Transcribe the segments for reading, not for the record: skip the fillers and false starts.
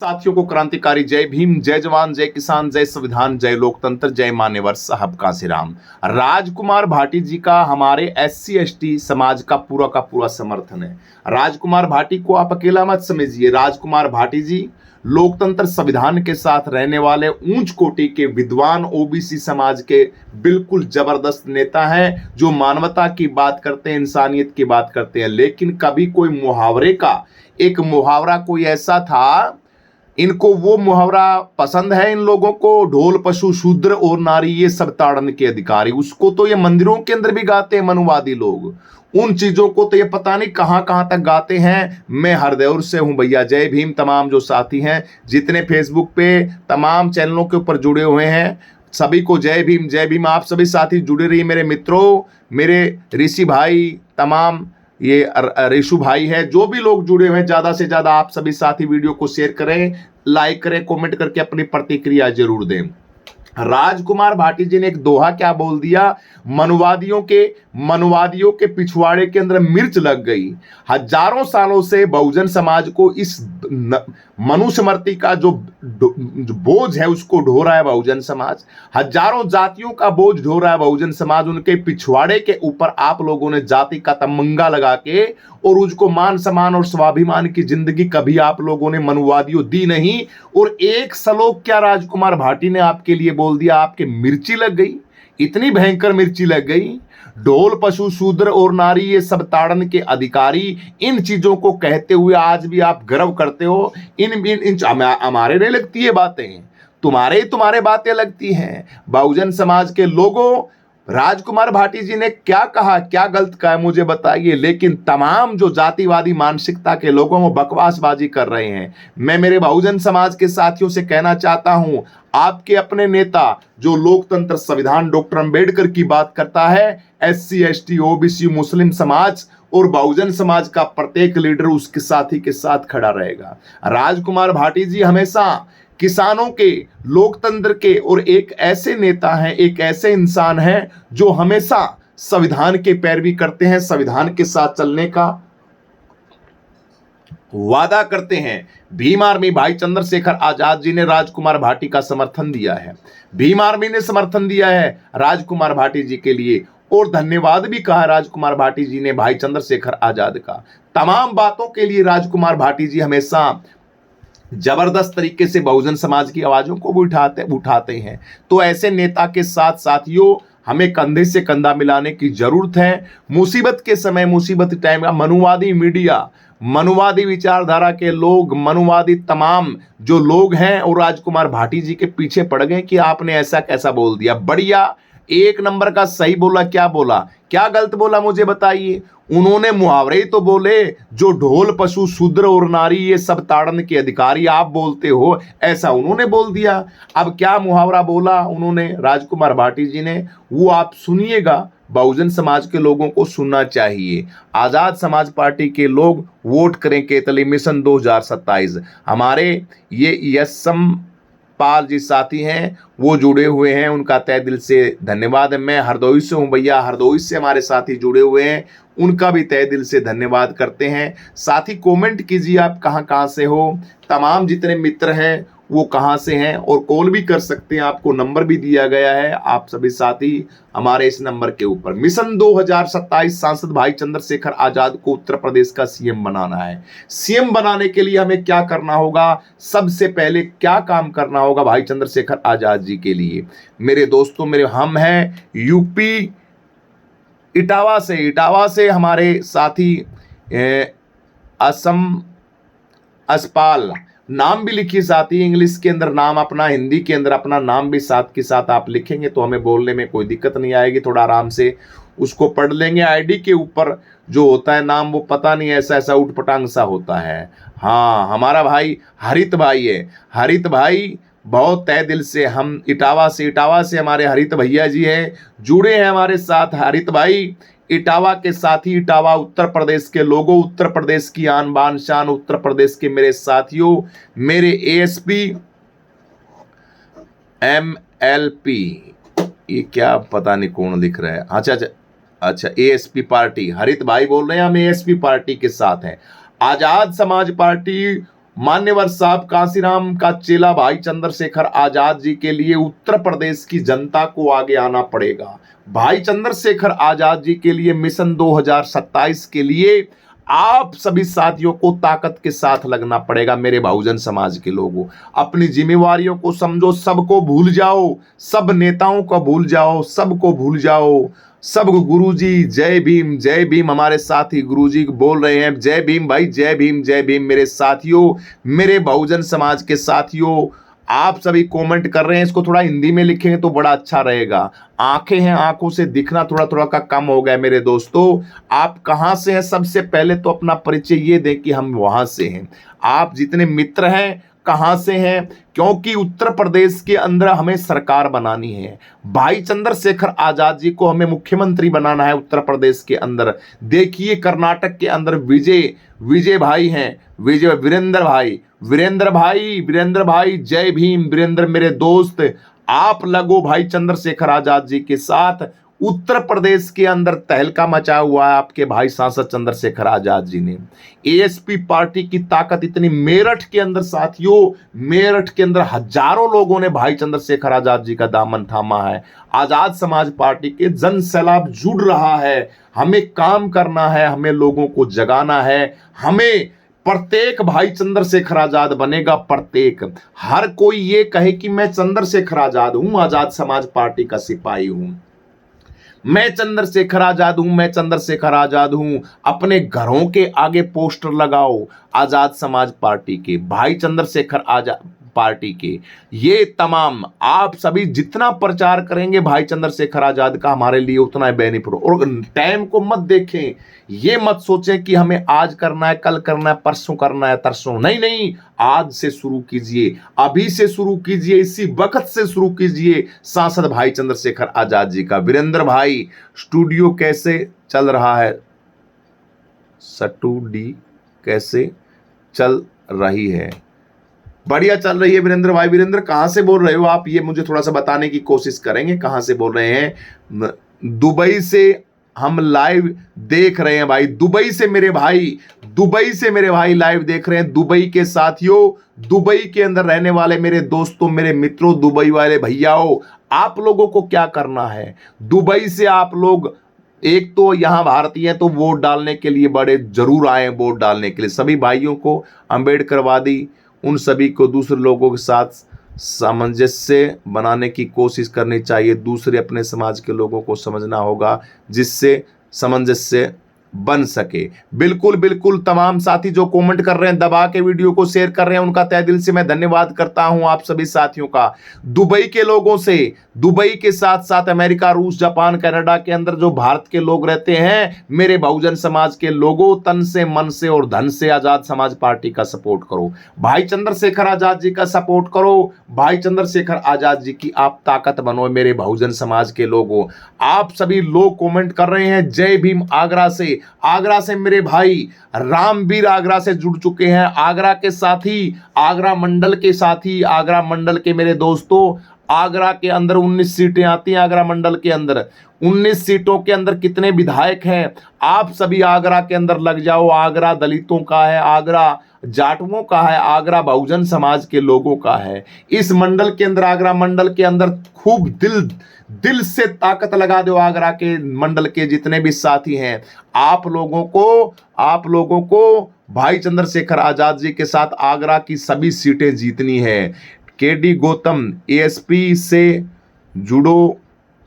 साथियों को क्रांतिकारी जय भीम, जय जवान, जय किसान, जय संविधान, जय लोकतंत्र, जय मान्यवर साहब कांशीराम। राजकुमार भाटी जी का हमारे SC ST समाज का पूरा समर्थन है। राजकुमार भाटी को आप अकेला मत समझिए। राजकुमार भाटी जी लोकतंत्र संविधान के साथ रहने वाले ऊंच कोटि के विद्वान OBC समाज के बिल्कुल जबरदस्त नेता हैं, जो मानवता की बात करते हैं, इंसानियत की बात करते हैं। लेकिन कभी कोई मुहावरे का एक मुहावरा कोई ऐसा था, इनको वो मुहावरा पसंद है इन लोगों को, ढोल पशु शूद्र और नारी ये सब ताड़न के अधिकारी। उसको तो ये मंदिरों के अंदर भी गाते हैं मनुवादी लोग। उन चीजों को तो ये पता नहीं कहां कहां तक गाते हैं। मैं हरदौर से हूं भैया। जय भीम। तमाम जो साथी हैं, जितने फेसबुक पे तमाम चैनलों के ऊपर जुड़े हुए हैं, सभी को जय भीम, जय भीम। आप सभी साथी जुड़े रहिए मेरे मित्रों, मेरे ऋषि भाई, तमाम ये रेशु भाई है, जो भी लोग जुड़े हुए हैं, ज्यादा से ज्यादा आप सभी साथी वीडियो को शेयर करें, लाइक करें, कमेंट करके अपनी प्रतिक्रिया जरूर दें। राजकुमार भाटी जी ने एक दोहा क्या बोल दिया, मनुवादियों के पिछवाड़े के अंदर मिर्च लग गई। हजारों सालों से बहुजन समाज को इस मनुस्मृति का जो बोझ है उसको ढो रहा है बहुजन समाज। हजारों जातियों का बोझ ढो रहा है बहुजन समाज। उनके पिछवाड़े के ऊपर आप लोगों ने जाति का तमंगा लगा के और उसको मान सम्मान और स्वाभिमान की जिंदगी कभी आप लोगों ने मनुवादियों दी नहीं। और एक श्लोक क्या राजकुमार भाटी ने आपके लिए बोल दिया, आपके मिर्ची लग गई, इतनी भयंकर मिर्ची लग गई। ढोल पशु शूद्र और नारी ये सब ताड़न के अधिकारी, इन चीजों को कहते हुए आज भी आप गर्व करते हो। हमारे नहीं लगती ये बातें, तुम्हारे बातें लगती हैं। बहुजन समाज के लोगों, राजकुमार भाटी जी ने क्या कहा, क्या गलत कहा है मुझे बताइए। लेकिन तमाम जो जातिवादी मानसिकता के लोगों वो बकवासबाजी कर रहे हैं। मैं मेरे बहुजन समाज के साथियों से कहना चाहता हूं, आपके अपने नेता जो लोकतंत्र संविधान डॉक्टर अंबेडकर की बात करता है, SC ST OBC मुस्लिम समाज और बहुजन समाज का प्रत्येक लीडर उसके साथी के साथ खड़ा रहेगा। राजकुमार भाटी जी हमेशा किसानों के, लोकतंत्र के और एक ऐसे नेता हैं, एक ऐसे इंसान हैं जो हमेशा संविधान के पैरवी करते हैं, संविधान के साथ चलने का वादा करते हैं। भीम आर्मी भाई चंद्रशेखर आजाद जी ने राजकुमार भाटी का समर्थन दिया है। भीम आर्मी ने समर्थन दिया है राजकुमार भाटी जी के लिए और धन्यवाद भी कहा राजकुमार भाटी जी ने भाई चंद्रशेखर आजाद का। तमाम बातों के लिए राजकुमार भाटी जी हमेशा जबरदस्त तरीके से बहुजन समाज की आवाजों को भी उठाते हैं। तो ऐसे नेता के साथ साथियों हमें कंधे से कंधा मिलाने की जरूरत है। मुसीबत के समय, मुसीबत टाइम का मनुवादी मीडिया, मनुवादी विचारधारा के लोग, मनुवादी तमाम जो लोग हैं और राजकुमार भाटी जी के पीछे पड़ गए कि आपने ऐसा कैसा बोल दिया। बढ़िया, एक नंबर का सही बोला। क्या बोला, क्या गलत बोला मुझे बताइए। उन्होंने मुहावरे तो बोले, जो ढोल पशु शूद्र और नारी ये सब ताड़न के अधिकारी आप बोलते हो, ऐसा उन्होंने बोल दिया। अब क्या मुहावरा बोला उन्होंने, राजकुमार भाटी जी ने, वो आप सुनिएगा। बहुजन समाज के लोगों को सुनना चाहिए। आजाद समाज पार्टी के लोग वोट करें केतली मिशन 2027। हमारे ये यशम पाल जी साथी हैं, वो जुड़े हुए हैं, उनका तहे दिल से धन्यवाद है। मैं हरदोई से हूं भैया, हरदोई से हमारे साथी जुड़े हुए हैं, उनका भी तहे दिल से धन्यवाद करते हैं। साथी कमेंट कीजिए आप कहां कहां से हो, तमाम जितने मित्र हैं वो कहां से हैं, और कॉल भी कर सकते हैं। आपको नंबर भी दिया गया है, आप सभी साथी हमारे इस नंबर के ऊपर। मिशन 2027 सांसद भाई चंद्रशेखर आजाद को उत्तर प्रदेश का CM बनाना है। CM बनाने के लिए हमें क्या करना होगा, सबसे पहले क्या काम करना होगा भाई चंद्रशेखर आजाद जी के लिए। मेरे दोस्तों, हम हैं यूपी इटावा से हमारे साथी असम असपाल, नाम भी लिखिए साथी, इंग्लिश के अंदर नाम अपना, हिंदी के अंदर अपना नाम भी साथ के साथ आप लिखेंगे तो हमें बोलने में कोई दिक्कत नहीं आएगी। थोड़ा आराम से उसको पढ़ लेंगे। ID के ऊपर जो होता है नाम, वो पता नहीं ऐसा उठपटांग सा होता है। हाँ, हमारा भाई हरित भाई है। हरित भाई बहुत तहे दिल से, हम इटावा से हमारे हरित भैया जी हैं, जुड़े हैं हमारे साथ। हरित भाई इटावा के साथी, इटावा उत्तर प्रदेश के लोगों, उत्तर प्रदेश की आन बान शान, उत्तर प्रदेश के मेरे साथियों, मेरे ASP MLP, ये क्या पता नहीं कौन लिख रहा है। अच्छा ASP पार्टी, हरित भाई बोल रहे हैं हम ASP पार्टी के साथ हैं। आजाद समाज पार्टी मान्यवर साहब कांसीराम का चेला भाई चंद्रशेखर आजाद जी के लिए उत्तर प्रदेश की जनता को आगे आना पड़ेगा। भाई चंद्रशेखर आजाद जी के लिए मिशन 2027 के लिए आप सभी साथियों को ताकत के साथ लगना पड़ेगा। मेरे बहुजन समाज के लोगों, अपनी जिम्मेवारियों को समझो, सबको भूल जाओ, सब नेताओं को भूल जाओ, सबको भूल जाओ। सब गुरुजी जय भीम, हमारे साथी गुरुजी बोल रहे हैं जय भीम भाई, जय भीम मेरे साथियों, मेरे बहुजन समाज के साथियों। आप सभी कमेंट कर रहे हैं, इसको थोड़ा हिंदी में लिखेंगे तो बड़ा अच्छा रहेगा। आंखें हैं, आंखों से दिखना थोड़ा थोड़ा का कम हो गया मेरे दोस्तों। आप कहां से हैं, सबसे पहले तो अपना परिचय ये दें कि हम वहां से हैं। आप जितने मित्र हैं कहां से हैं, क्योंकि उत्तर प्रदेश के अंदर हमें सरकार बनानी है। भाई चंद्रशेखर आजाद जी को हमें मुख्यमंत्री बनाना है उत्तर प्रदेश के अंदर। देखिए कर्नाटक के अंदर विजय भाई हैं, वीरेंद्र भाई जय भीम। वीरेंद्र मेरे दोस्त, आप लगो भाई चंद्रशेखर आजाद जी के साथ। उत्तर प्रदेश के अंदर तहलका मचा हुआ है आपके भाई सांसद चंद्रशेखर आजाद जी ने। एएसपी पार्टी की ताकत इतनी, मेरठ के अंदर साथियों, मेरठ के अंदर हजारों लोगों ने भाई चंद्रशेखर आजाद जी का दामन थामा है। आजाद समाज पार्टी के जन सैलाब जुड़ रहा है। हमें काम करना है, हमें लोगों को जगाना है, हमें प्रत्येक भाई चंद्रशेखर आजाद बनेगा। प्रत्येक, हर कोई ये कहे कि मैं चंद्रशेखर आजाद हूं, आजाद समाज पार्टी का सिपाही हूं, मैं चंद्रशेखर आजाद हूं। अपने घरों के आगे पोस्टर लगाओ आजाद समाज पार्टी के, भाई चंद्रशेखर आजाद पार्टी के। ये तमाम आप सभी जितना प्रचार करेंगे भाई चंद्रशेखर आजाद का, हमारे लिए उतना ही बेनिफिट। और टाइम को मत देखें, ये मत सोचें कि हमें आज करना है, कल करना है, परसों करना है, तरसों नहीं, आज से शुरू कीजिए, अभी से शुरू कीजिए, इसी वक्त से शुरू कीजिए। सांसद भाई चंद्रशेखर आजाद जी का। वीरेंद्र भाई, स्टूडियो कैसे चल रहा है? स्टूडी कैसे चल रही है? बढ़िया चल रही है वीरेंद्र भाई। वीरेंद्र कहां से बोल रहे हो आप, ये मुझे थोड़ा सा बताने की कोशिश करेंगे, कहां से बोल रहे हैं? दुबई से हम लाइव देख रहे हैं भाई, दुबई से मेरे भाई लाइव देख रहे हैं। दुबई के साथियों, दुबई के अंदर रहने वाले मेरे दोस्तों, मेरे मित्रों, दुबई वाले भैयाओं, आप लोगों को क्या करना है? दुबई से आप लोग, एक तो यहां भारतीय हैं तो वोट डालने के लिए बड़े जरूर आए, वोट डालने के लिए सभी भाइयों को अंबेडकरवादी, उन सभी को दूसरे लोगों के साथ सामंजस्य बनाने की कोशिश करनी चाहिए। दूसरे अपने समाज के लोगों को समझना होगा जिससे सामंजस्य बन सके। बिल्कुल तमाम साथी जो कमेंट कर रहे हैं, दबा के वीडियो को शेयर कर रहे हैं, उनका तहे दिल से मैं धन्यवाद करता हूं आप सभी साथियों का। दुबई के लोगों से, दुबई के साथ साथ अमेरिका, रूस, जापान, कनाडा के अंदर जो भारत के लोग रहते हैं, मेरे बहुजन समाज के लोगों, तन से, मन से और धन से आजाद समाज पार्टी का सपोर्ट करो, भाई चंद्रशेखर आजाद जी का सपोर्ट करो। भाई चंद्रशेखर आजाद जी की आप ताकत बनो मेरे बहुजन समाज के लोगों। आप सभी लोग कमेंट कर रहे हैं जय भीम। आगरा से मेरे भाई रामवीर आगरा से जुड़ चुके हैं। आगरा के साथी, आगरा मंडल के साथी, आगरा मंडल के मेरे दोस्तों, आगरा के अंदर 19 सीटें आती हैं। आगरा मंडल के अंदर 19 सीटों के अंदर कितने विधायक हैं? आप सभी आगरा के अंदर लग जाओ। आगरा दलितों का है, आगरा जाटवों का है, आगरा बहुजन समाज के लोगों का है। इस मंडल के अंदर, आगरा मंडल के अंदर खूब दिल से ताकत लगा दो। आगरा के मंडल के जितने भी साथी हैं, आप लोगों को भाई चंद्रशेखर आजाद जी के साथ आगरा की सभी सीटें जीतनी है। केडी गौतम, एएसपी से जुड़ो,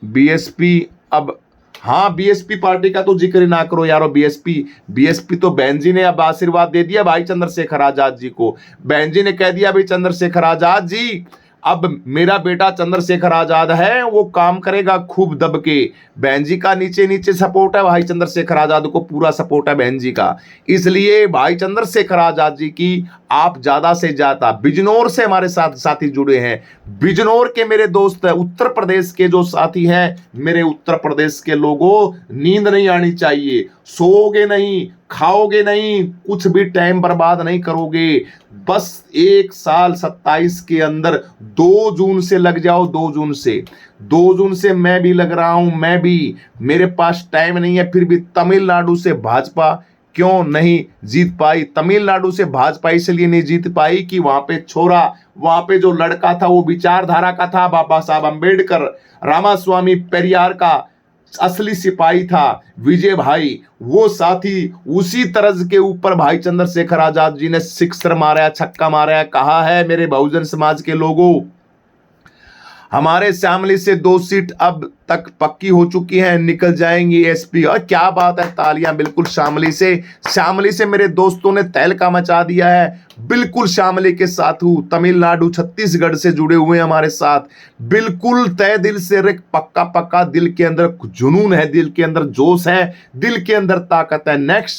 बीएसपी, अब हाँ बीएसपी पार्टी का तो जिक्र ना करो यारो। बीएसपी तो बहन जी ने अब आशीर्वाद दे दिया भाई चंद्रशेखर आजाद जी को। बहन जी ने कह दिया भाई चंद्रशेखर आजाद जी, अब मेरा बेटा चंद्रशेखर आजाद है, वो काम करेगा खूब दब के। बहन जी का नीचे सपोर्ट है, भाई चंद्रशेखर आजाद को पूरा सपोर्ट है बहन जी का। इसलिए भाई चंद्रशेखर आजाद जी की आप ज्यादा से ज्यादा, बिजनौर से हमारे साथ साथी जुड़े हैं, बिजनौर के मेरे दोस्त है, उत्तर प्रदेश के जो साथी हैं, मेरे उत्तर प्रदेश के लोगों, नींद नहीं आनी चाहिए, सोओगे नहीं, खाओगे नहीं, कुछ भी टाइम बर्बाद नहीं करोगे। बस 1 साल 27 के अंदर 2 जून से लग जाओ। 2 जून से मैं भी लग रहा हूं। मैं भी, मेरे पास टाइम नहीं है, फिर भी तमिलनाडु से भाजपा क्यों नहीं जीत पाई? तमिलनाडु से भाजपा इसलिए नहीं जीत पाई कि वहां पे छोरा, वहां पे जो लड़का था वो विचारधारा का था, बाबा साहब अंबेडकर, रामास्वामी पेरियार का असली सिपाही था विजय भाई। वो साथी उसी तर्ज के ऊपर भाई चंद्रशेखर आजाद जी ने सिक्सर मारा है, छक्का मारा है। कहा है मेरे बहुजन समाज के लोगों, हमारे शामली से 2 सीट अब तक पक्की हो चुकी है, निकल जाएंगी एसपी। और क्या बात है, तालियां बिल्कुल शामली से मेरे दोस्तों ने तहलका मचा दिया है। बिल्कुल शामली के साथ हूं, तमिलनाडु छत्तीसगढ़ से जुड़े हुए हैं हमारे साथ। बिल्कुल तय दिल से पक्का दिल के अंदर जुनून है, दिल के अंदर जोश है, दिल के अंदर ताकत है। नेक्स्ट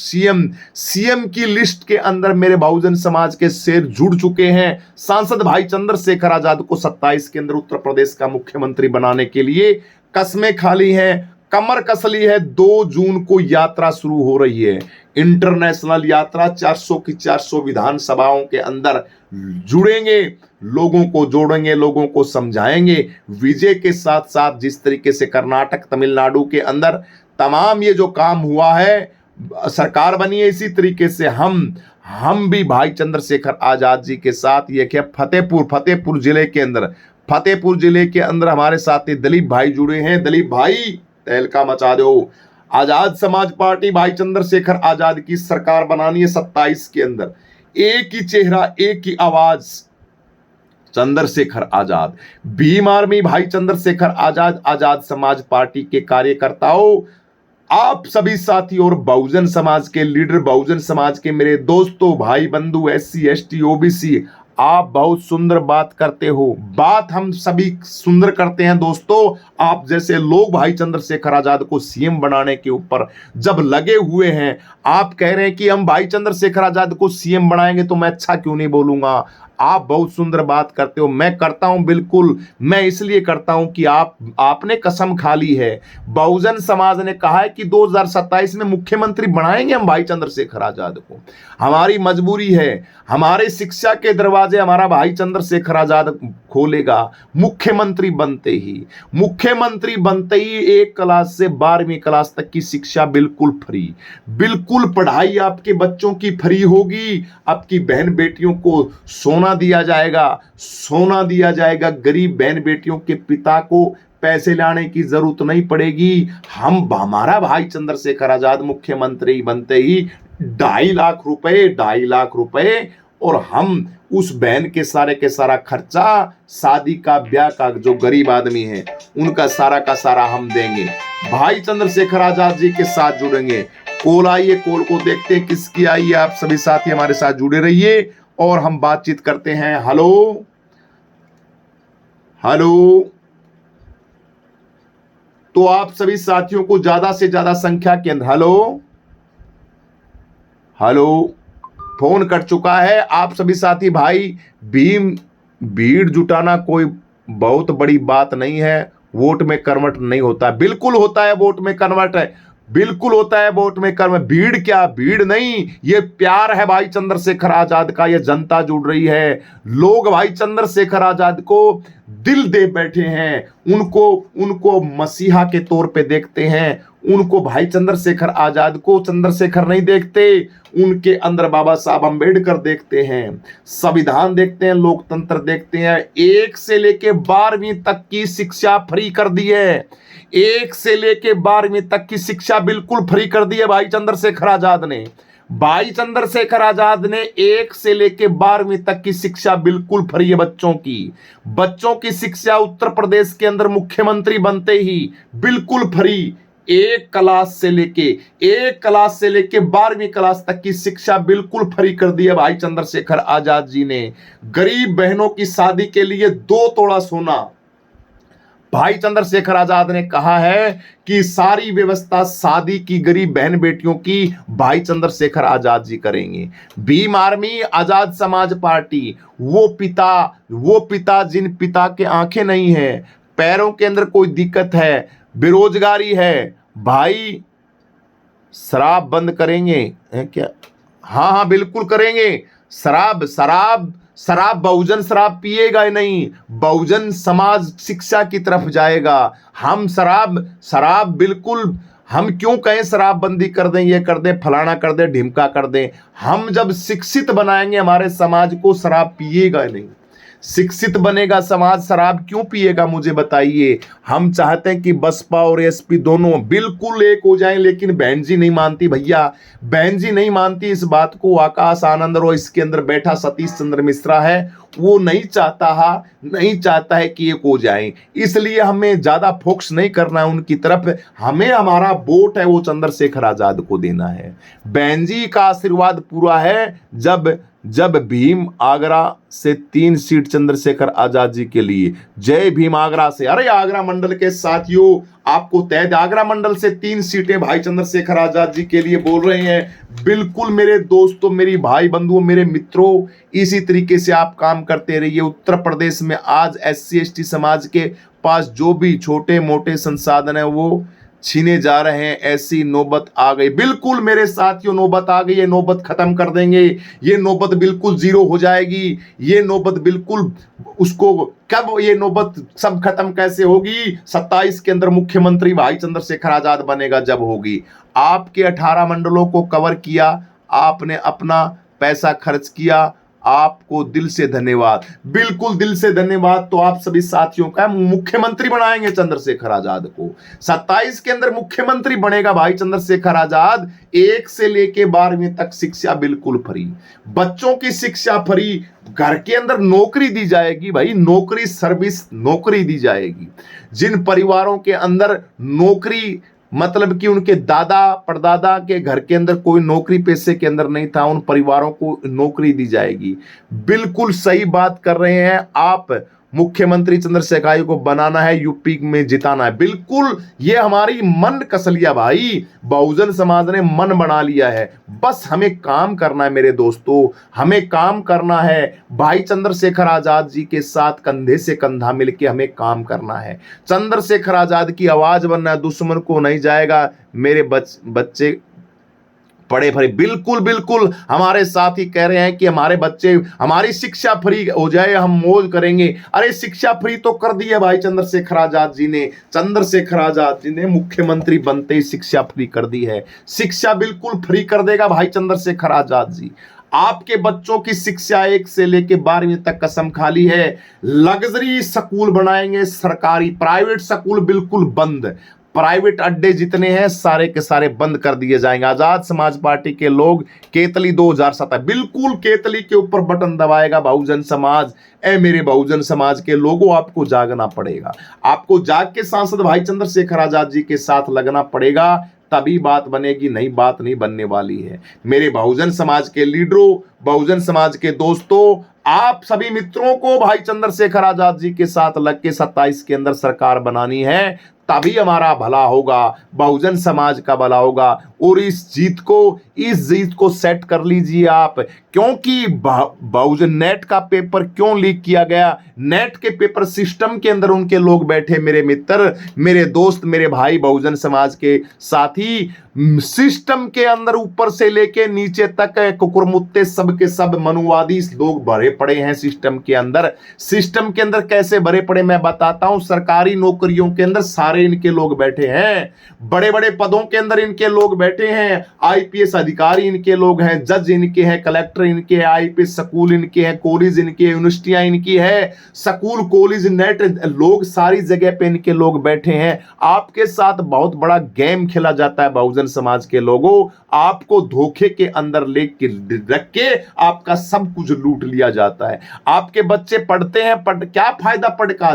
सीएम की लिस्ट के अंदर मेरे बहुजन समाज के शेर जुड़ चुके हैं। सांसद भाई चंद्रशेखर आजाद को 27 के अंदर उत्तर प्रदेश का मुख्यमंत्री बनाने के लिए कस्में खाली हैं, कमर कस ली है। 2 जून को यात्रा शुरू हो रही है, इंटरनेशनल यात्रा। 400 की 400 विधानसभाओं के अंदर जुड़ेंगे, लोगों को जोड़ेंगे, लोगों को समझाएंगे। विजय के साथ साथ जिस तरीके से कर्नाटक, तमिलनाडु के अंदर तमाम ये जो काम हुआ है, सरकार बनी है, इसी तरीके से हम भी भाई चंद्रशेखर आजाद जी के साथ ये क्या फतेहपुर जिले के अंदर हमारे साथ दलीप भाई जुड़े हैं। दलीप भाई तहलका मचा दो। आजाद समाज पार्टी भाई चंद्रशेखर आजाद की सरकार बनानी है 27 के अंदर। एक ही चेहरा, एक ही आवाज, चंद्रशेखर आजाद। भीम आर्मी भाई चंद्रशेखर आजाद समाज पार्टी के कार्यकर्ताओं, आप सभी साथी और बहुजन समाज के लीडर, बहुजन समाज के मेरे दोस्तों, भाई बंधु, SC ST OBC, आप बहुत सुंदर बात करते हो। बात हम सभी सुंदर करते हैं दोस्तों। आप जैसे लोग भाई चंद्रशेखर आजाद को सीएम बनाने के ऊपर जब लगे हुए हैं, आप कह रहे हैं कि हम भाई चंद्रशेखर आजाद को सीएम बनाएंगे, तो मैं अच्छा क्यों नहीं बोलूंगा। आप बहुत सुंदर बात करते हो, मैं करता हूं, बिल्कुल मैं इसलिए करता हूं कि आपने कसम खा ली है। बहुजन समाज ने कहा है कि 2027 में मुख्यमंत्री बनाएंगे हम भाई चंद्रशेखर आजाद को। हमारी मजबूरी है, हमारे शिक्षा के दरवाजे हमारा भाई चंद्रशेखर आजाद खोलेगा। मुख्यमंत्री बनते ही 1 क्लास से 12वीं क्लास तक की शिक्षा बिल्कुल फ्री, बिल्कुल पढ़ाई आपके बच्चों की फ्री होगी। आपकी बहन बेटियों को सोना दिया जाएगा। गरीब बहन बेटियों के पिता को पैसे लाने की जरूरत नहीं पड़ेगी। हमारा भाई चंद्रशेखर आजाद मुख्यमंत्री बनते ही 2.5 लाख रुपए और हम उस बहन के सारा खर्चा, शादी का, ब्याह का, जो गरीब आदमी है उनका सारा हम देंगे। भाई चंद्रशेखर आजाद जी के साथ जुड़ेंगे। कॉल आइए, कॉल को देखते हैं किसकी आई है। आप सभी साथी हमारे साथ जुड़े रहिए और हम बातचीत करते हैं। हेलो, तो आप सभी साथियों को ज्यादा से ज्यादा संख्या के अंदर हेलो फोन कर चुका है। आप सभी साथी भाई, भीड़ जुटाना कोई बहुत बड़ी बात नहीं है। वोट में कन्वर्ट नहीं होता, बिल्कुल होता है वोट में कन्वर्ट है, बिल्कुल होता है वोट में कन्वर्ट। भीड़ क्या, भीड़ नहीं, ये प्यार है भाई चंद्रशेखर आजाद का। ये जनता जुड़ रही है, लोग भाई चंद्रशेखर आजाद को दिल दे बैठे हैं। उनको मसीहा के तौर पे देखते हैं। उनको भाई चंद्रशेखर आजाद को चंद्रशेखर नहीं देखते, उनके अंदर बाबा साहब अंबेडकर देखते हैं, संविधान देखते हैं, लोकतंत्र देखते हैं। 1 से लेके 12वीं तक की शिक्षा फ्री कर दी है। 1 से लेके 12वीं तक की शिक्षा बिल्कुल फ्री कर दी है भाई चंद्रशेखर आजाद ने। भाई चंद्रशेखर आजाद ने 1 से लेके 12वीं तक की शिक्षा बिल्कुल फ्री है बच्चों की शिक्षा उत्तर प्रदेश के अंदर मुख्यमंत्री बनते ही बिल्कुल फ्री। 1 क्लास से लेके 12वीं क्लास तक की शिक्षा बिल्कुल फ्री कर दी है भाई चंद्रशेखर आजाद जी ने। गरीब बहनों की शादी के लिए 2 तोला सोना भाई चंद्रशेखर आजाद ने कहा है कि सारी व्यवस्था शादी की गरीब बहन बेटियों की भाई चंद्रशेखर आजाद जी करेंगे। भीम आर्मी, आजाद समाज पार्टी, वो पिता जिन पिता के आंखें नहीं है, पैरों के अंदर कोई दिक्कत है, बेरोजगारी है, भाई शराब बंद करेंगे है क्या? हाँ बिल्कुल करेंगे। शराब बहुजन शराब पिएगा ही नहीं, बहुजन समाज शिक्षा की तरफ जाएगा। हम शराब बिल्कुल हम क्यों कहें शराबबंदी कर दें, ये कर दें, फलाना कर दें, ढिमका कर दें। हम जब शिक्षित बनाएंगे हमारे समाज को, शराब पिएगा नहीं। शिक्षित बनेगा समाज, शराब क्यों पिएगा मुझे बताइए। हम चाहते हैं कि बसपा और एसपी दोनों बिल्कुल एक हो जाएं, लेकिन बहन जी नहीं मानती भैया, बहन जी नहीं मानती इस बात को। आकाश आनंद और इसके अंदर बैठा सतीश चंद्र मिश्रा है, वो नहीं चाहता है कि एक हो जाए। इसलिए हमें ज्यादा फोकस नहीं करना है उनकी तरफ, हमें हमारा वोट है वो चंद्रशेखर आजाद को देना है। बहन जी का आशीर्वाद पूरा है। जब भीम आगरा से 3 सीट चंद्रशेखर आजाद जी के लिए। जय भीम आगरा से, अरे आगरा मंडल के साथियों आपको तय, आगरा मंडल से 3 सीटें भाई चंद्रशेखर आजाद जी के लिए बोल रहे हैं। बिल्कुल मेरे दोस्तों, मेरी भाई बंधुओं, मेरे मित्रों, इसी तरीके से आप काम करते रहिए। उत्तर प्रदेश में आज SC/ST समाज के पास जो भी छोटे मोटे संसाधन है वो छीने जा रहे हैं। ऐसी नौबत आ गई, बिल्कुल मेरे साथियों नौबत आ गई। ये नौबत खत्म कर देंगे, ये नौबत बिल्कुल जीरो हो जाएगी। ये नौबत बिल्कुल उसको, कब ये नौबत सब खत्म कैसे होगी? 27 के अंदर मुख्यमंत्री भाई चंद्रशेखर आजाद बनेगा जब होगी। आपके 18 मंडलों को कवर किया, आपने अपना पैसा खर्च किया, आपको दिल से धन्यवाद, बिल्कुल दिल से धन्यवाद। तो आप सभी साथियों का मुख्यमंत्री बनाएंगे चंद्रशेखर आजाद को। 27 के अंदर मुख्यमंत्री बनेगा भाई चंद्रशेखर आजाद। 1 से लेके 12वीं तक शिक्षा बिल्कुल फ्री, बच्चों की शिक्षा फ्री, घर के अंदर नौकरी दी जाएगी भाई, नौकरी सर्विस नौकरी दी जाएगी। जिन परिवारों के अंदर नौकरी, मतलब कि उनके दादा परदादा के घर के अंदर कोई नौकरी पेशे के अंदर नहीं था, उन परिवारों को नौकरी दी जाएगी। बिल्कुल सही बात कर रहे हैं आप। मुख्यमंत्री चंद्रशेखर को बनाना है, यूपी में जिताना है। बिल्कुल ये हमारी मन कस लिया भाई, बहुजन समाज ने मन बना लिया है। बस हमें काम करना है मेरे दोस्तों, हमें काम करना है। भाई चंद्रशेखर आजाद जी के साथ कंधे से कंधा मिलके हमें काम करना है। चंद्रशेखर आजाद की आवाज बनना है, दुश्मन को नहीं जाएगा। मेरे बच्चे पढ़े भरे, बिल्कुल बिल्कुल हमारे साथ ही कह रहे हैं कि हमारे बच्चे, हमारी शिक्षा फ्री हो जाए, हम मौज करेंगे। अरे शिक्षा फ्री तो कर दी है भाई चंद्रशेखर आजाद जी ने। चंद्रशेखर आजाद जी ने मुख्यमंत्री बनते ही शिक्षा फ्री कर दी है। शिक्षा बिल्कुल फ्री कर देगा भाई चंद्रशेखर आजाद जी। आपके बच्चों की शिक्षा 1 से लेके 12वीं तक कसम खाली है। लग्जरी स्कूल बनाएंगे, सरकारी, प्राइवेट स्कूल बिल्कुल बंद। प्राइवेट अड्डे जितने हैं सारे के सारे बंद कर दिए जाएंगे। आजाद समाज पार्टी के लोग केतली 2007, बिल्कुल केतली के ऊपर बटन दबाएगा बहुजन समाज। ए मेरे बहुजन समाज के लोगों, आपको जागना पड़ेगा। आपको जाग के सांसद भाई चंद्रशेखर आजाद जी के साथ लगना पड़ेगा, तभी बात बनेगी, नई बात नहीं बनने वाली है। मेरे बहुजन समाज के लीडरों, बहुजन समाज के दोस्तों, आप सभी मित्रों को भाई चंद्रशेखर आजाद जी के साथ लग के 27 के अंदर सरकार बनानी है, तभी हमारा भला होगा, बहुजन समाज का भला होगा। और इस जीत को सेट कर लीजिए आप, क्योंकि बहुजन नेट का पेपर क्यों लीक किया गया? नेट के पेपर सिस्टम के अंदर उनके लोग बैठे, मेरे मित्र, मेरे दोस्त, मेरे भाई बहुजन समाज के साथी, सिस्टम के अंदर ऊपर से लेके नीचे तक कुकुरमुत्ते सब के सब मनुवादी लोग भरे पड़े हैं सिस्टम के अंदर। सिस्टम के अंदर कैसे भरे पड़े मैं बताता हूं। सरकारी नौकरियों के अंदर सारे इनके लोग बैठे हैं, बड़े बड़े पदों के अंदर इनके लोग बैठे हैं। IPS अधिकारी इनके लोग हैं, जज इनके हैं, कलेक्टर इनके हैं, IPS स्कूल इनके हैं, कॉलेज इनके, यूनिवर्सिटियां इनकी है, स्कूल कॉलेज नेट लोग, सारी जगह पे इनके लोग बैठे हैं। आपके साथ बहुत बड़ा गेम खेला जाता है बहुजन समाज के लोगों। आपको धोखे के अंदर लेके रख के आपका सब कुछ लूट लिया जाता है। आपके बच्चे पढ़ते हैं, क्या फायदा पढ़ का?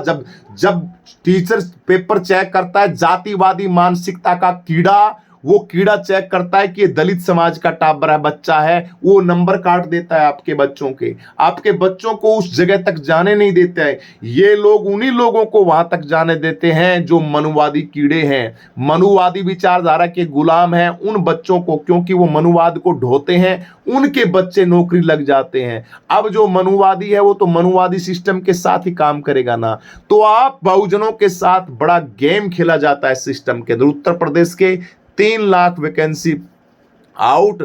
जब टीचर पेपर चेक करता है, जातिवादी मानसिकता का कीड़ा, वो कीड़ा चेक करता है कि दलित समाज का टाबर है, बच्चा है, वो नंबर काट देता है आपके बच्चों के। आपके बच्चों को उस जगह तक जाने नहीं देते हैं। ये लोग उन्हीं लोगों को वहां तक जाने देते हैं जो मनुवादी कीड़े हैं, मनुवादी विचारधारा के गुलाम हैं। उन बच्चों को, क्योंकि वो मनुवाद को ढोते हैं, उनके बच्चे नौकरी लग जाते हैं। अब जो मनुवादी है वो तो मनुवादी सिस्टम के साथ ही काम करेगा ना। तो आप बहुजनों के साथ बड़ा गेम खेला जाता है सिस्टम के अंदर। उत्तर प्रदेश के 3 लाख वैकेंसी आउट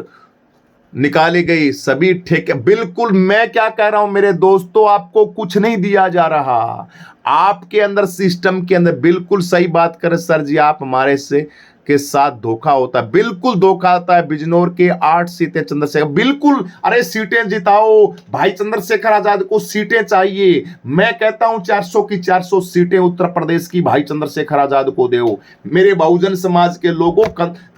निकाली गई, सभी ठेके। बिल्कुल मैं क्या कह रहा हूं मेरे दोस्तों, आपको कुछ नहीं दिया जा रहा। आपके अंदर सिस्टम के अंदर, बिल्कुल सही बात करें सर जी, आप हमारे से के साथ धोखा होता है, बिल्कुल धोखा होता है। बिजनौर के 8 सीटें चंद्रशेखर, बिल्कुल, अरे सीटें जिताओ भाई चंद्रशेखर आजाद को, सीटें चाहिए। मैं कहता हूं 400 की 400 सीटें उत्तर प्रदेश की भाई चंद्रशेखर आजाद को दो। मेरे बहुजन समाज के लोगों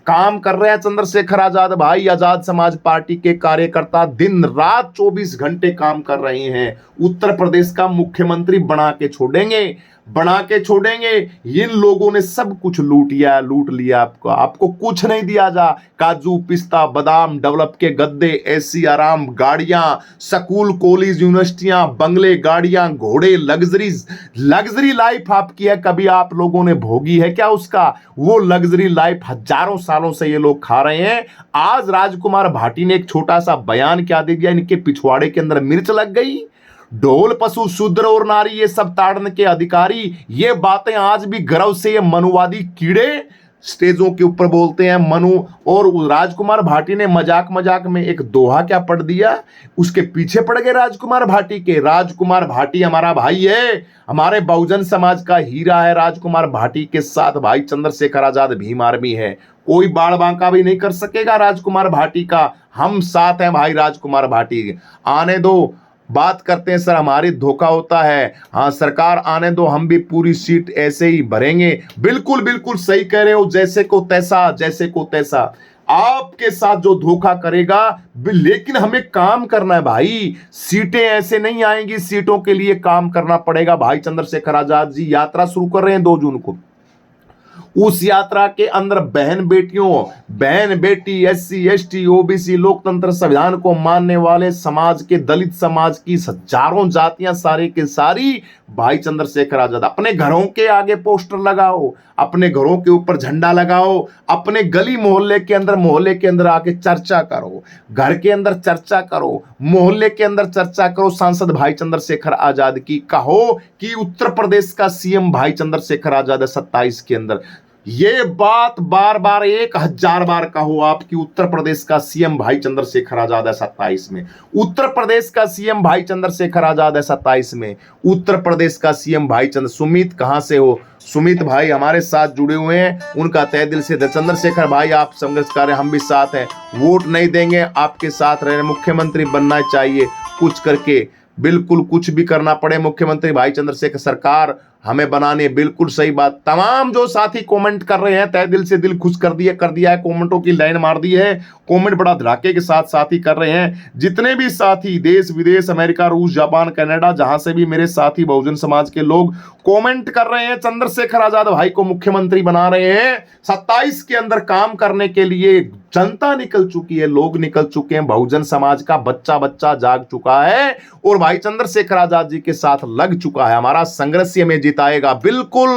काम कर रहे हैं चंद्रशेखर आजाद भाई, आजाद समाज पार्टी के कार्यकर्ता दिन रात 24 घंटे काम कर रहे हैं। उत्तर प्रदेश का मुख्यमंत्री बना के छोड़ेंगे, बना के छोड़ेंगे। इन लोगों ने सब कुछ लूट लिया आपको, आपको कुछ नहीं दिया जा। काजू पिस्ता बादाम, डेवलप के गद्दे, एसी आराम, गाड़ियां, स्कूल कॉलेज यूनिवर्सिटियां, बंगले, गाड़ियां, घोड़े, लग्जरी लाइफ आपकी है। कभी आप लोगों ने भोगी है क्या उसका? वो लग्जरी लाइफ हजारों सालों से ये लोग खा रहे हैं। आज राजकुमार भाटी ने एक छोटा सा बयान क्या दे दिया, इनके पिछवाड़े के अंदर मिर्च लग गई। ढोल पशु शूद्र और नारी ये सब ताड़न के अधिकारी, ये बातें आज भी गर्व से ये मनुवादी कीड़े स्टेजों के ऊपर बोलते हैं। मनु और राजकुमार भाटी ने मजाक मजाक में एक दोहा क्या पढ़ दिया, उसके पीछे पड़ गए राजकुमार भाटी के। राजकुमार भाटी हमारा भाई है, हमारे बहुजन समाज का हीरा है। राजकुमार भाटी के साथ भाई चंद्रशेखर आजाद भीम आर्मी है, कोई बाड़ बांका भी नहीं कर सकेगा राजकुमार भाटी का। हम साथ हैं भाई राजकुमार भाटी, आने दो। बात करते हैं सर हमारी धोखा होता है, हाँ सरकार आने दो, हम भी पूरी सीट ऐसे ही भरेंगे। बिल्कुल बिल्कुल सही कह रहे हो, जैसे को तैसा, जैसे को तैसा आपके साथ जो धोखा करेगा। लेकिन हमें काम करना है भाई, सीटें ऐसे नहीं आएंगी, सीटों के लिए काम करना पड़ेगा। भाई चंद्रशेखर आजाद जी यात्रा शुरू कर रहे हैं 2 जून को। उस यात्रा के अंदर बहन बेटी, SC ST OBC लोकतंत्र संविधान को मानने वाले समाज के, दलित समाज की हजारों जातियां सारी के सारी भाई चंद्रशेखर आजाद। अपने घरों के आगे पोस्टर लगाओ, अपने घरों के ऊपर झंडा लगाओ, अपने गली मोहल्ले के अंदर आके चर्चा करो, घर के अंदर चर्चा करो, मोहल्ले के अंदर चर्चा करो। सांसद भाई चंद्रशेखर आजाद की कहो कि उत्तर प्रदेश का CM भाई चंद्रशेखर आजाद है 27 के अंदर। ये बात बार बार 1000 बार कहो आप कि उत्तर प्रदेश का CM भाई चंद्रशेखर आजाद है 27 में। उत्तर प्रदेश का CM भाई चंद्रशेखर आजाद है 27 में। उत्तर प्रदेश का CM भाई सुमित कहां से हो? सुमित भाई हमारे साथ जुड़े हुए हैं, उनका तहे दिल से चंद्रशेखर भाई आप संघर्ष कर रहे हैं, हम भी साथ हैं, वोट नहीं देंगे, आपके साथ रहने, मुख्यमंत्री बनना चाहिए कुछ करके, बिल्कुल कुछ भी करना पड़े मुख्यमंत्री भाई चंद्रशेखर सरकार हमें बनाने। बिल्कुल सही बात। तमाम जो साथी कमेंट कर रहे हैं, तहे दिल से दिल खुश कर दिया है, कमेंटों की लाइन मार दी है, कमेंट बड़ा धड़ाके के साथ साथी कर रहे हैं। जितने भी साथी देश विदेश, अमेरिका, रूस, जापान, कनाडा, जहां से भी मेरे साथी बहुजन समाज के लोग कमेंट कर रहे हैं, चंद्रशेखर आजाद भाई को मुख्यमंत्री बना रहे हैं। 27 के अंदर काम करने के लिए जनता निकल चुकी है, लोग निकल चुके हैं, बहुजन समाज का बच्चा जाग चुका है और भाई चंद्रशेखर आजाद जी के साथ लग चुका है। हमारा संघर्ष में जिताएगा। बिल्कुल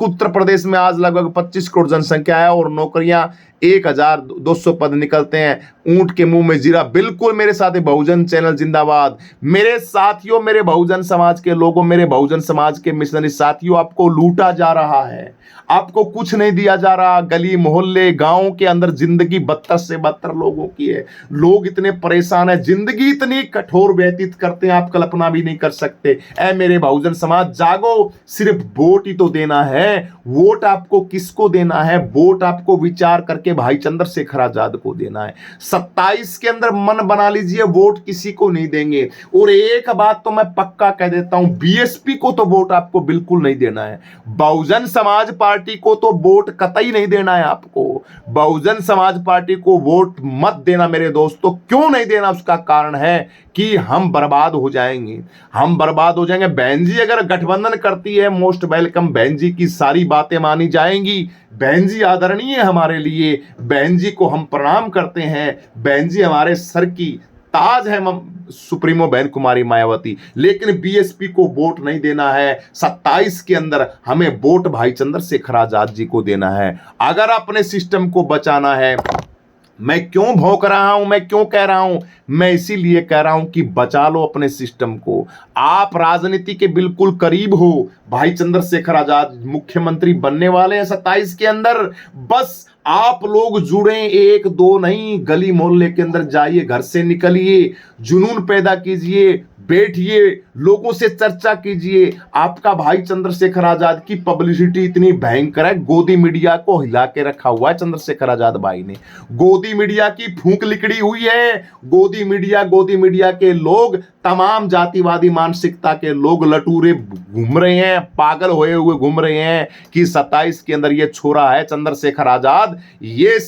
उत्तर प्रदेश में आज लगभग 25 करोड़ जनसंख्या है और नौकरियां 1200 पद निकलते हैं, ऊंट के मुंह में जीरा। बिल्कुल मेरे साथ बहुजन चैनल जिंदाबाद। मेरे साथियों, मेरे बहुजन समाज के लोगों, मेरे बहुजन समाज के मिशनरी साथियों, आपको लूटा जा रहा है, आपको कुछ नहीं दिया जा रहा। गली मोहल्ले गांव के अंदर जिंदगी 72 से 72 लोगों की है, लोग इतने परेशान है, जिंदगी इतनी कठोर व्यतीत करते हैं आप कल्पना भी नहीं कर सकते। ऐ मेरे बहुजन समाज जागो, सिर्फ वोट ही तो देना है। वोट आपको किसको देना है? वोट आपको विचार करके भाई चंद्रशेखर आजाद को देना है। 27 के अंदर मन बना लीजिए, वोट किसी को नहीं देंगे। और एक बात तो मैं पक्का कह देता हूं, BSP को तो वोट आपको बिल्कुल नहीं देना है। बहुजन समाज पार्टी को तो वोट कतई नहीं देना है आपको। बहुजन समाज पार्टी को वोट मत देना मेरे दोस्तों। क्यों नहीं देना? उसका कारण है कि हम बर्बाद हो जाएंगे, हम बर्बाद हो जाएंगे। बहन जी अगर गठबंधन करती है, मोस्ट वेलकम, बहन जी की सारी बातें मानी जाएंगी। बहन जी आदरणीय है हमारे लिए, बहन जी को हम प्रणाम करते हैं, बहन जी हमारे सर की ताज है सुप्रीमो बहन कुमारी मायावती। लेकिन BSP को वोट नहीं देना है। 27 के अंदर हमें वोट भाई चंद्रशेखर आजाद जी को देना है। अगर अपने सिस्टम को बचाना है, मैं क्यों भौंक रहा हूं, मैं क्यों कह रहा हूं, मैं इसीलिए कह रहा हूं कि बचा लो अपने सिस्टम को। आप राजनीति के बिल्कुल करीब हो, भाई चंद्रशेखर आजाद मुख्यमंत्री बनने वाले हैं 27 के अंदर। बस आप लोग जुड़े, 1 2 नहीं, गली मोहल्ले के अंदर जाइए, घर से निकलिए, जुनून पैदा कीजिए, बैठिए, लोगों से चर्चा कीजिए। आपका भाई चंद्रशेखर आजाद की पब्लिसिटी इतनी भयंकर है, गोदी मीडिया को हिला के रखा हुआ है चंद्रशेखर आजाद भाई ने। गोदी मीडिया की फूंक लिकड़ी हुई है। गोदी मीडिया के लोग, तमाम जातिवादी मानसिकता के लोग लटूरे घूम रहे हैं, पागल होए हुए घूम रहे हैं कि 27 के अंदर ये छोरा है चंद्रशेखर आजाद, ये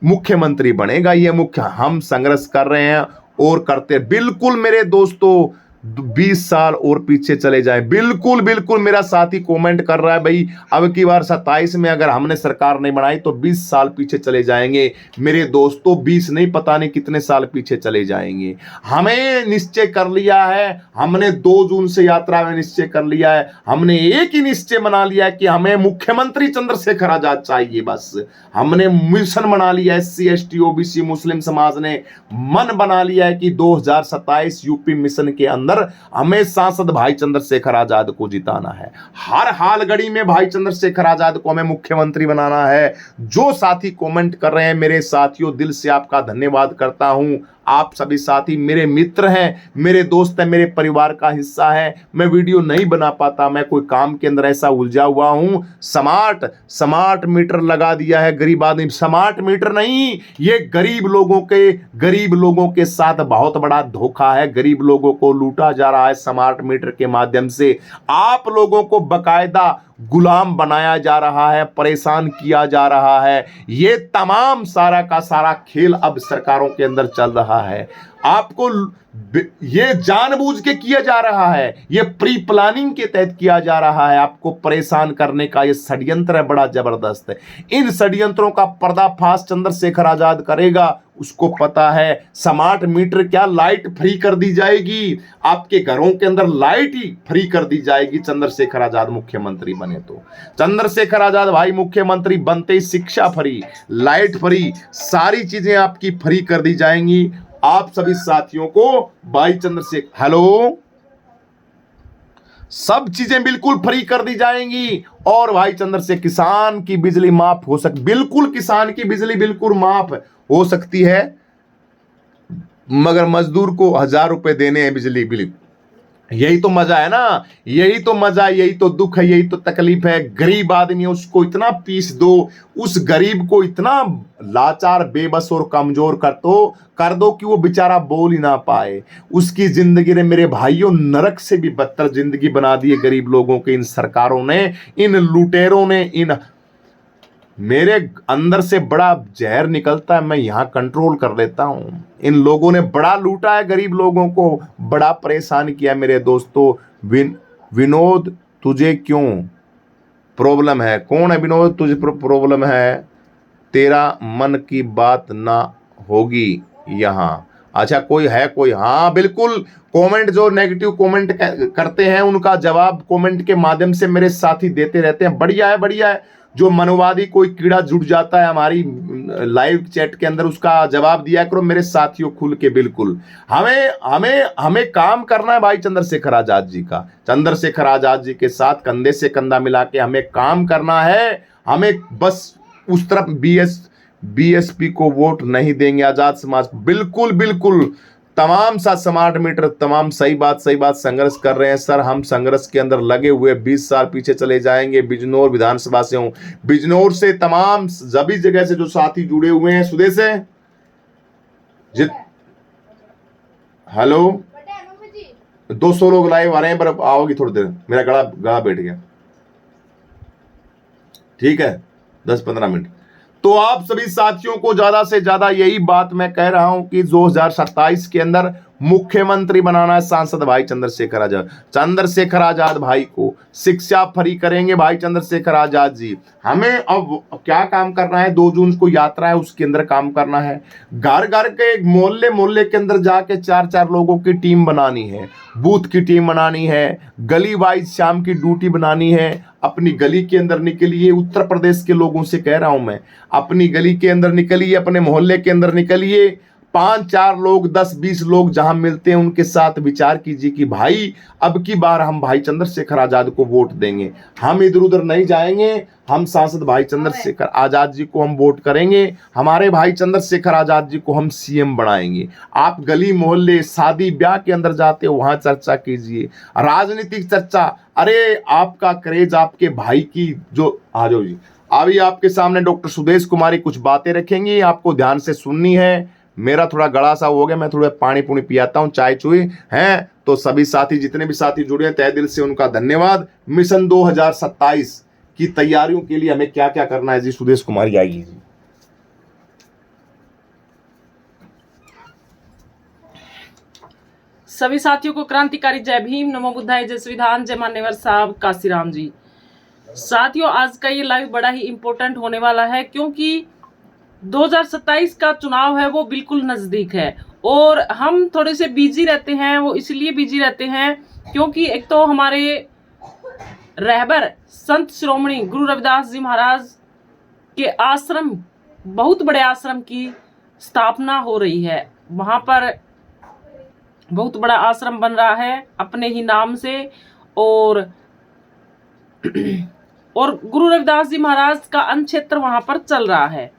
मुख्यमंत्री बनेगा। ये हम संघर्ष कर रहे हैं और करते। बिल्कुल मेरे दोस्तों, 20 साल और पीछे चले जाए। बिल्कुल बिल्कुल मेरा साथी कमेंट कर रहा है भाई, अब की बार 27 में अगर हमने सरकार नहीं बनाई तो 20 साल पीछे चले जाएंगे। मेरे दोस्तों 20 नहीं, पता नहीं कितने साल पीछे चले जाएंगे। हमें निश्चय कर लिया है, हमने 2 जून से यात्रा में निश्चय कर लिया है, हमने एक ही निश्चय बना लिया है कि हमें मुख्यमंत्री चंद्रशेखर आजाद चाहिए। बस हमने मिशन बना लिया, SC ST OBC मुस्लिम समाज ने मन बना लिया है कि 2027 यूपी मिशन के अंदर हमें सांसद भाई चंद्रशेखर आजाद को जिताना है। हर हाल घड़ी में भाई चंद्रशेखर आजाद को हमें मुख्यमंत्री बनाना है। जो साथी कमेंट कर रहे हैं, मेरे साथियों दिल से आपका धन्यवाद करता हूं। आप सभी साथी मेरे मित्र हैं, मेरे दोस्त हैं, मेरे परिवार का हिस्सा है। मैं वीडियो नहीं बना पाता, मैं कोई काम के अंदर ऐसा उलझा हुआ हूं। स्मार्ट मीटर लगा दिया है गरीब आदमी। स्मार्ट मीटर नहीं, ये गरीब लोगों के साथ बहुत बड़ा धोखा है। गरीब लोगों को लूटा जा रहा है स्मार्ट मीटर के माध्यम से। आप लोगों को बकायदा गुलाम बनाया जा रहा है, परेशान किया जा रहा है। ये तमाम सारा का सारा खेल अब सरकारों के अंदर चल रहा है। आपको ये जानबूझ के किया जा रहा है, ये प्री प्लानिंग के तहत किया जा रहा है। आपको परेशान करने का ये षड्यंत्र है, बड़ा जबरदस्त है। इन षड्यंत्रों का पर्दाफाश चंद्रशेखर आजाद करेगा। उसको पता है स्मार्ट मीटर क्या, लाइट फ्री कर दी जाएगी। आपके घरों के अंदर लाइट ही फ्री कर दी जाएगी चंद्रशेखर आजाद मुख्यमंत्री बने तो। चंद्रशेखर आजाद भाई मुख्यमंत्री बनते ही शिक्षा फ्री, लाइट फ्री, सारी चीजें आपकी फ्री कर दी जाएंगी। आप सभी साथियों को भाई चंद्रशेखर, हेलो, सब चीजें बिल्कुल फ्री कर दी जाएंगी। और भाई चंद्रशेखर, किसान की बिजली माफ हो बिल्कुल किसान की बिजली बिल्कुल माफ हो सकती है, मगर मजदूर को 1000 रुपए देने हैं बिजली बिल। यही तो मजा है ना, यही तो मजा है, यही तो दुख है, यही तो तकलीफ है। गरीब आदमी है, उसको इतना पीस दो, उस गरीब को इतना लाचार, बेबस और कमजोर कर दो कि वो बेचारा बोल ही ना पाए। उसकी जिंदगी ने मेरे भाइयों नरक से भी बदतर जिंदगी बना दी है गरीब लोगों के इन सरकारों ने, इन लुटेरों ने। इन मेरे अंदर से बड़ा जहर निकलता है, मैं यहां कंट्रोल कर लेता हूं। इन लोगों ने बड़ा लूटा है, गरीब लोगों को बड़ा परेशान किया। मेरे दोस्तों, विनोद तुझे क्यों प्रॉब्लम है? कौन है विनोद? तुझे प्रॉब्लम है, तेरा मन की बात ना होगी यहाँ। अच्छा, कोई है कोई? हाँ बिल्कुल, कमेंट जो नेगेटिव कमेंट करते हैं उनका जवाब कमेंट के माध्यम से मेरे साथी देते रहते हैं। बढ़िया है, बढ़िया है। जो मनोवादी कोई कीड़ा जुड़ जाता है हमारी लाइव चैट के अंदर, उसका जवाब दिया करो मेरे साथियों खुल के। बिल्कुल हमें काम करना है भाई चंद्रशेखर आजाद जी का। चंद्रशेखर आजाद जी के साथ कंधे से कंधा मिला के हमें काम करना है। हमें बस उस तरफ BSP को वोट नहीं देंगे, आजाद समाज। बिल्कुल बिल्कुल, तमाम सा स्मार्ट मीटर, तमाम सही बात संघर्ष कर रहे हैं सर। हम संघर्ष के अंदर लगे हुए 20 साल पीछे चले जाएंगे। बिजनौर विधानसभा से हूं, बिजनौर से तमाम सभी जगह से जो साथी जुड़े हुए हैं, सुदे से हेलो, 200 लोग लाइव आ रहे हैं, पर आओगी थोड़ी देर, मेरा गला बैठ गया। ठीक है, 10-15 मिनट। तो आप सभी साथियों को ज्यादा से ज्यादा यही बात मैं कह रहा हूं कि 2027 के अंदर मुख्यमंत्री बनाना है सांसद भाई चंद्रशेखर आजाद। चंद्रशेखर आजाद भाई को शिक्षा फ्री करेंगे भाई चंद्रशेखर आजाद जी। हमें अब क्या काम करना है? 2 जून को यात्रा है, उसके अंदर काम करना है। घर घर के मोहल्ले के अंदर जाके 4-4 लोगों की टीम बनानी है, बूथ की टीम बनानी है, गली वाइज शाम की ड्यूटी बनानी है। अपनी गली के अंदर निकलिए, उत्तर प्रदेश के लोगों से कह रहा हूं मैं, अपनी गली के अंदर निकलिए, अपने मोहल्ले के अंदर निकलिए, 5-4 लोग 10-20 लोग जहां मिलते हैं उनके साथ विचार कीजिए कि भाई अब की बार हम भाई चंद्रशेखर आजाद को वोट देंगे, हम इधर उधर नहीं जाएंगे, हम सांसद भाई चंद्रशेखर आजाद जी को हम वोट करेंगे, हमारे भाई चंद्रशेखर आजाद जी को हम सीएम बनाएंगे। आप गली मोहल्ले शादी ब्याह के अंदर जाते हो वहां चर्चा कीजिए, राजनीतिक चर्चा। अरे आपका क्रेज आपके भाई की जो आ जाओ जी, अभी आपके सामने डॉक्टर सुदेश कुमारी कुछ बातें रखेंगी, आपको ध्यान से सुननी है। मेरा थोड़ा गड़ा सा हो गया, मैं थोड़ा पानी पुनी पियाता हूं, चाय चुई हैं। तो सभी साथी जितने भी साथी जुड़े हैं तहे दिल से उनका धन्यवाद। मिशन 2027 की तैयारियों के लिए हमें क्या क्या करना है जी, सुदेश कुमारी आएगी जी। सभी साथियों को क्रांतिकारी जय भीम, नमो बुद्धाय, जय संविधान, जय मान्यवर साहब काशीराम जी। साथियों आज का ये लाइव बड़ा ही इंपॉर्टेंट होने वाला है क्योंकि 2027 का चुनाव है वो बिल्कुल नजदीक है और हम थोड़े से बिजी रहते हैं। वो इसलिए बिजी रहते हैं क्योंकि एक तो हमारे रहबर संत शिरोमणि गुरु रविदास जी महाराज के आश्रम, बहुत बड़े आश्रम की स्थापना हो रही है। वहां पर बहुत बड़ा आश्रम बन रहा है अपने ही नाम से और गुरु रविदास जी महाराज का अनक्षेत्र वहां पर चल रहा है।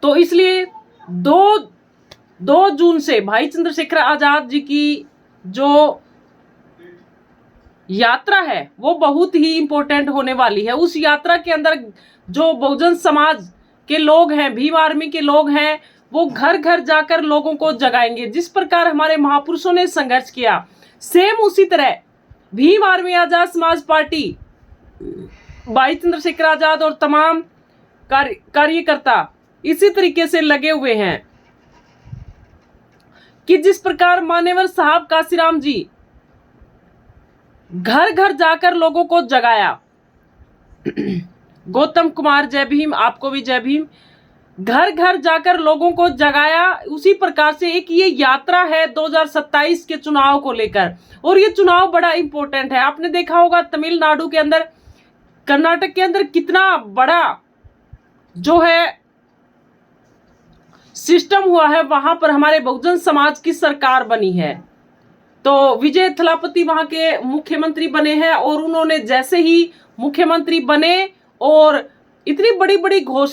तो इसलिए 2 जून से भाई चंद्रशेखर आजाद जी की जो यात्रा है वो बहुत ही इंपॉर्टेंट होने वाली है। उस यात्रा के अंदर जो बहुजन समाज के लोग हैं, भीम आर्मी के लोग हैं, वो घर घर जाकर लोगों को जगाएंगे। जिस प्रकार हमारे महापुरुषों ने संघर्ष किया, सेम उसी तरह भीम आर्मी आजाद समाज पार्टी, भाई चंद्रशेखर आजाद और तमाम कार्यकर्ता इसी तरीके से लगे हुए हैं कि जिस प्रकार मान्यवर साहब काशीराम जी घर घर जाकर लोगों को जगाया। गौतम कुमार जय भीम, आपको भी जय भीम। घर घर जाकर लोगों को जगाया, उसी प्रकार से एक ये यात्रा है 2027 के चुनाव को लेकर। और ये चुनाव बड़ा इंपॉर्टेंट है। आपने देखा होगा तमिलनाडु के अंदर, कर्नाटक के अंदर कितना बड़ा जो है सिस्टम हुआ है। वहां पर हमारे बहुजन समाज की सरकार बनी है। तो विजय थलापति वहां के मुख्यमंत्री बने हैं और उन्होंने जैसे ही मुख्यमंत्री बने और इतनी बड़ी बड़ी घोषणा